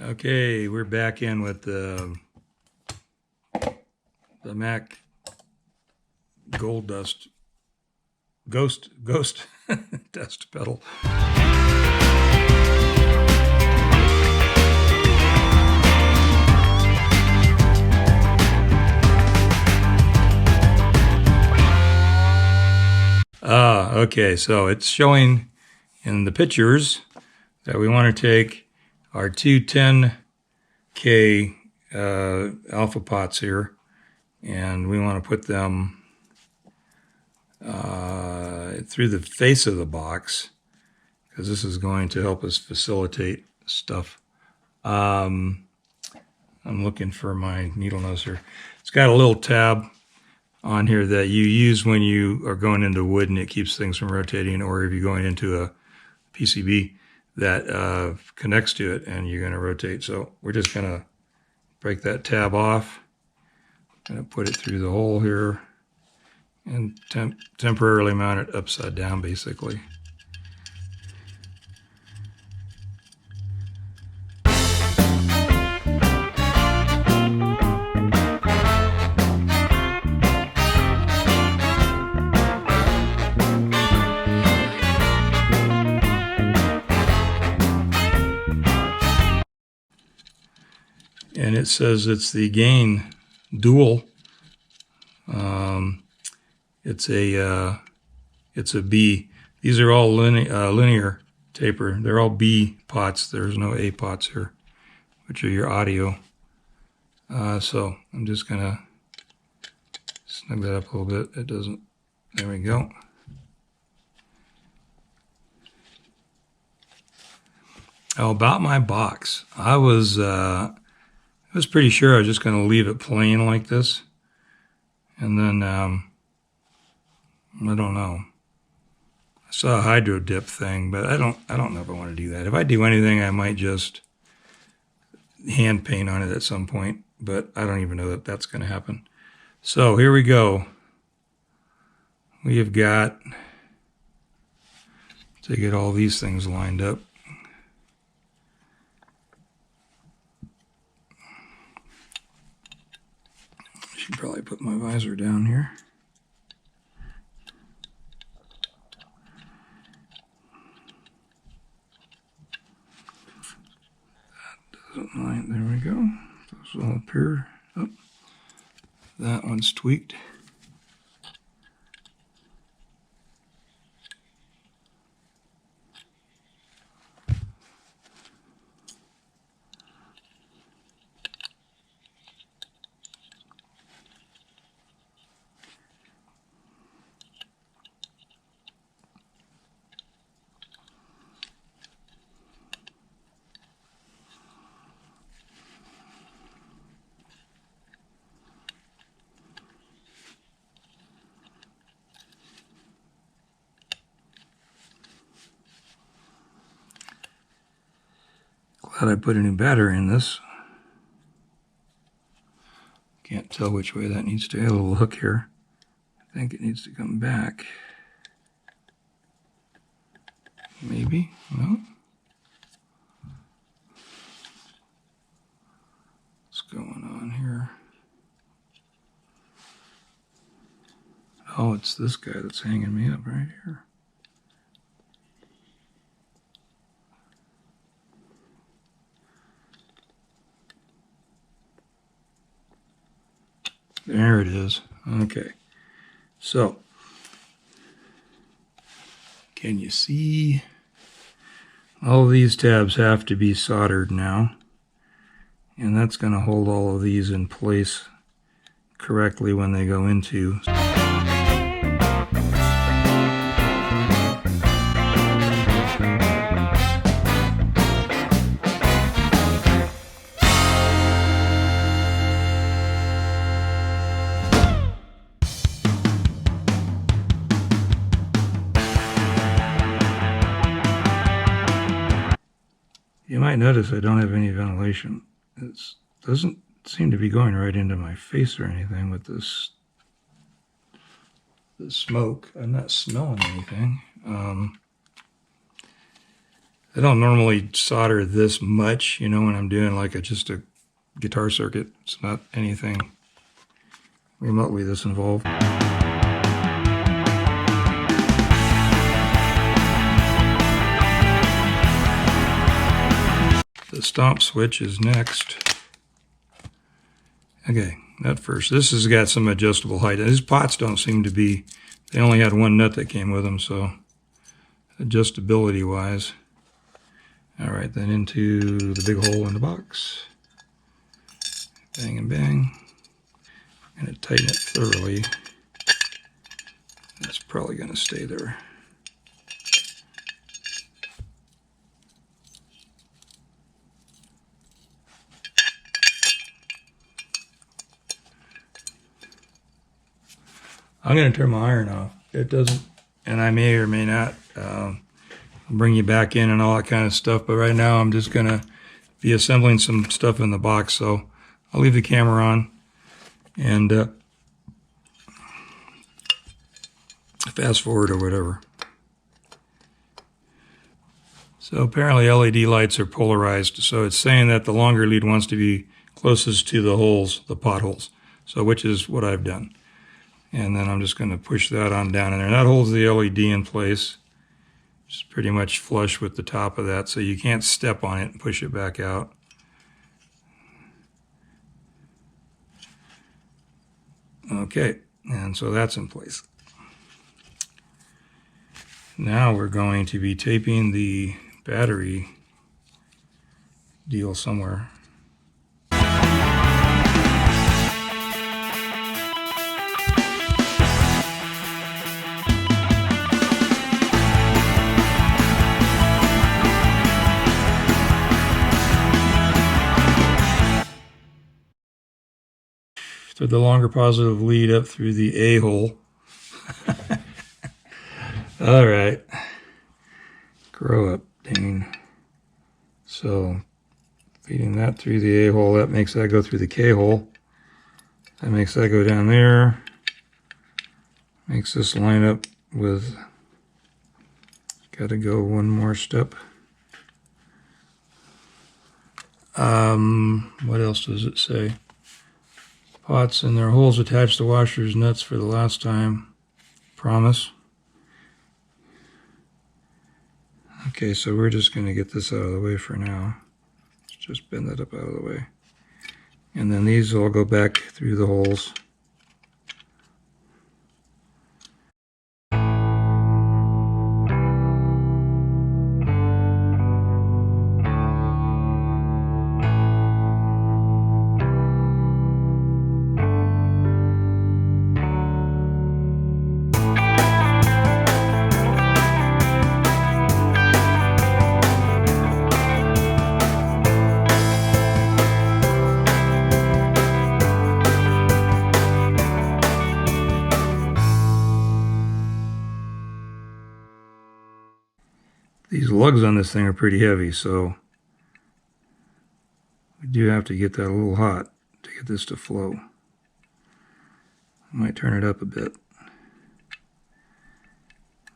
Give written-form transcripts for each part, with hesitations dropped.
Okay, we're back in with the Mac Gold Dust Ghost Dust Pedal. Okay, so it's showing in the pictures that we want to take our two 10K alpha pots here, and we want to put them through the face of the box, because this is going to help us facilitate stuff. I'm looking for my needle nose here. It's got a little tab on here that you use when you are going into wood and it keeps things from rotating, or if you're going into a PCB that connects to it and you're going to rotate. So we're just going to break that tab off. Going to put it through the hole here and temporarily mount it upside down, basically. And it says it's the gain dual. It's a B. These are all linear taper. They're all B pots. There's no A pots here, which are your audio. So I'm just gonna snug that up a little bit. It doesn't. There we go. Oh, about my box, I was pretty sure I was just going to leave it plain like this, and then I don't know. I saw a hydro dip thing, but I don't know if I want to do that. If I do anything, I might just hand paint on it at some point, but I don't even know that that's going to happen. So here we go. We have got to get all these things lined up. Should probably put my visor down here. That doesn't line. There we go. Those all up here. Oh, that one's tweaked. Glad I put a new battery in this. Can't tell which way that needs to. A little hook here. I think it needs to come back. Maybe. No. What's going on here? Oh, it's this guy that's hanging me up right here. There it is. Okay. So, can you see? All of these tabs have to be soldered now. And that's going to hold all of these in place correctly when they go into. You might notice I don't have any ventilation. It doesn't seem to be going right into my face or anything with this smoke. I'm not smelling anything. I don't normally solder this much, you know, when I'm doing like just a guitar circuit. It's not anything remotely this involved. The stomp switch is next. Okay, nut first. This has got some adjustable height. These pots don't seem to be, they only had one nut that came with them, so adjustability wise. All right, then into the big hole in the box. Bang and bang. I'm going to tighten it thoroughly. It's probably going to stay there. I'm going to turn my iron off. It doesn't, and I may or may not bring you back in and all that kind of stuff, but right now I'm just going to be assembling some stuff in the box, so I'll leave the camera on and fast forward or whatever. So apparently LED lights are polarized, so it's saying that the longer lead wants to be closest to the holes, the potholes, so which is what I've done. And then I'm just going to push that on down in there. That holds the LED in place. It's pretty much flush with the top of that, so you can't step on it and push it back out. Okay, and so that's in place. Now we're going to be taping the battery deal somewhere. Thread the longer positive lead up through the A hole. All right. Grow up, Dane. So, feeding that through the A hole, that makes that go through the K hole. That makes that go down there. Makes this line up with, gotta go one more step. What else does it say? Pots and their holes attached to washers, nuts for the last time. Promise. Okay, so we're just going to get this out of the way for now. Let's just bend that up out of the way. And then these all go back through the holes. These lugs on this thing are pretty heavy, so we do have to get that a little hot to get this to flow. I might turn it up a bit.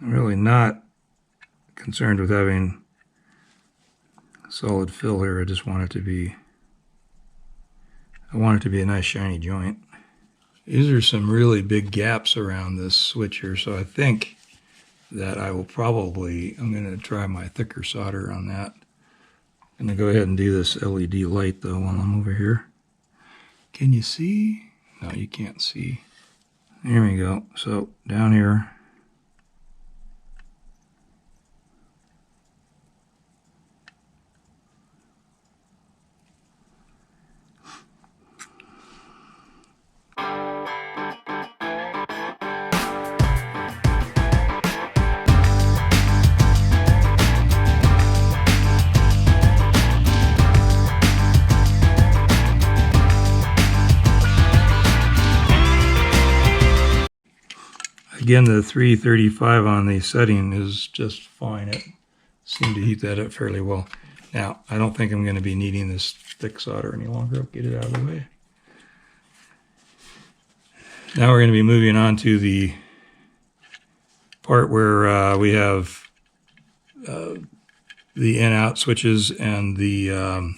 I'm really not concerned with having solid fill here. I just want it to be, I want it to be a nice shiny joint. These are some really big gaps around this switch here, so I think that I will probably, I'm going to try my thicker solder on that. I'm going to go ahead and do this LED light though while I'm over here. Can you see? No, you can't see. There we go. So down here. Again, the 335 on the setting is just fine. It seemed to heat that up fairly well. Now, I don't think I'm going to be needing this thick solder any longer. I'll get it out of the way. Now we're going to be moving on to the part where we have the in-out switches and the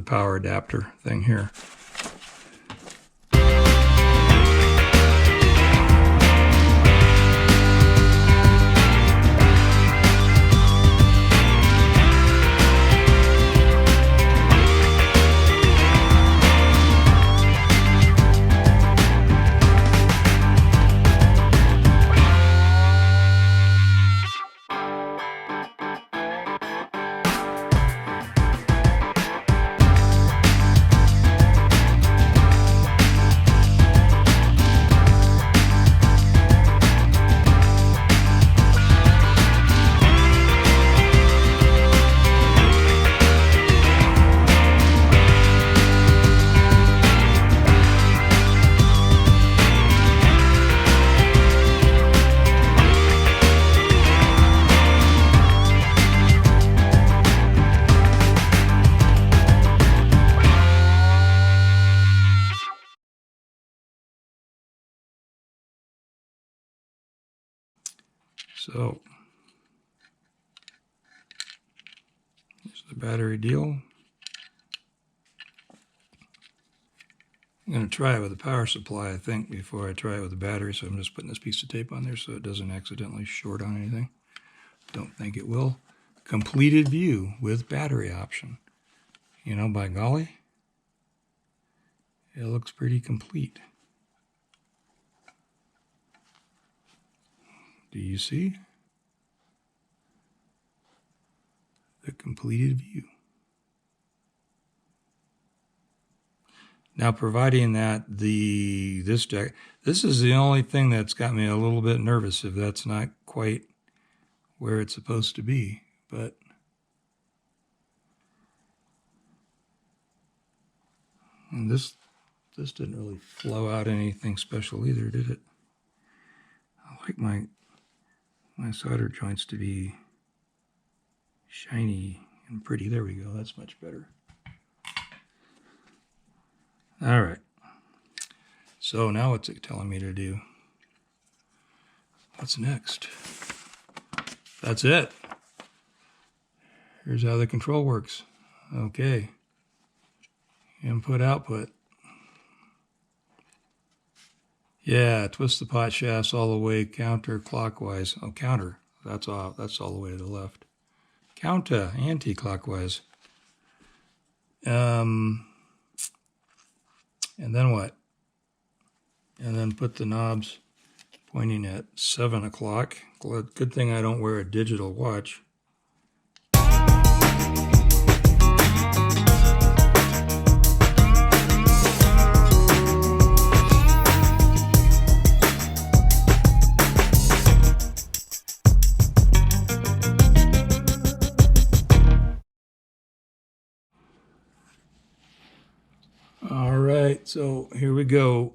power adapter thing here. So here's the battery deal. I'm going to try it with the power supply, I think, before I try it with the battery. So I'm just putting this piece of tape on there so it doesn't accidentally short on anything. Don't think it will. Completed view with battery option. You know, by golly, it looks pretty complete. Do you see the completed view? Now, providing that this is the only thing that's got me a little bit nervous if that's not quite where it's supposed to be, but and this didn't really flow out anything special either, did it? I like my solder joints to be shiny and pretty. There we go. That's much better. All right. So now what's it telling me to do? What's next? That's it. Here's how the control works. Okay. Input, output. Yeah, twist the pot shafts all the way counterclockwise. Oh, counter. That's all the way to the left. Counter, anti-clockwise. And then what? And then put the knobs pointing at 7 o'clock. Good thing I don't wear a digital watch. All right, so here we go.